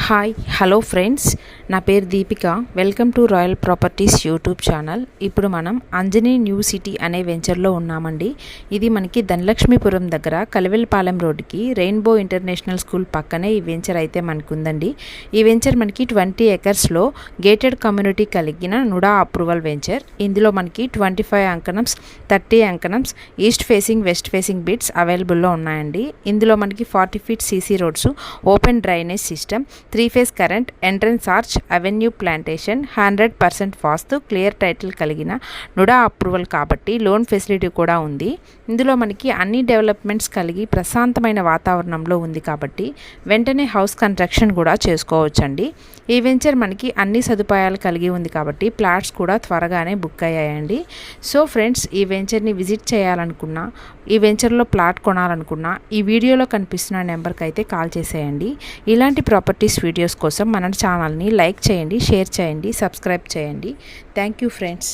Hi hello friends, నా పేరు Deepika. Welcome to royal properties YouTube channel. ఇప్పుడు మనం అంజనీ న్యూ సిటీ అనే వెంచర్లో ఉన్నామండి. ఇది మనకి ధనలక్ష్మీపురం దగ్గర కలివెల్పాలెం రోడ్డుకి రెయిన్బో ఇంటర్నేషనల్ స్కూల్ పక్కనే ఈ వెంచర్ అయితే మనకు ఉందండి. ఈ వెంచర్ మనకి 20 ఎకర్స్లో గేటెడ్ కమ్యూనిటీ కలిగిన నుడా అప్రూవల్ వెంచర్. ఇందులో మనకి 25 అంకణమ్స్, 30 అంకణమ్స్, east facing, west facing bits అవైలబుల్లో ఉన్నాయండి. ఇందులో మనకి 40 feet CC roads, open drainage system, 3 phase current, entrance arch, avenue plantation, 100% vastu, clear title కలిగిన నుడా అప్రూవల్ కాబట్టి లోన్ ఫెసిలిటీ కూడా ఉంది. ఇందులో మనకి అన్ని డెవలప్మెంట్స్ కలిగి ప్రశాంతమైన వాతావరణంలో ఉంది కాబట్టి వెంటనే హౌస్ కన్స్ట్రక్షన్ కూడా చేసుకోవచ్చండి. ఈ వెంచర్ మనకి అన్ని సదుపాయాలు కలిగి ఉంది కాబట్టి ప్లాట్స్ కూడా త్వరగానే బుక్ అయ్యాయండి. సో ఫ్రెండ్స్, ఈ వెంచర్ని విజిట్ చేయాలనుకున్నా, ఈ వెంచర్లో ప్లాట్ కొనాలనుకున్నా ఈ వీడియోలో కనిపిస్తున్న నెంబర్కి అయితే కాల్ చేసేయండి. ఇలాంటి ప్రాపర్టీస్ వీడియోస్ కోసం మన ఛానల్ని లైక్ చేయండి, షేర్ చేయండి, సబ్స్క్రైబ్ చేయండి. Thank you friends.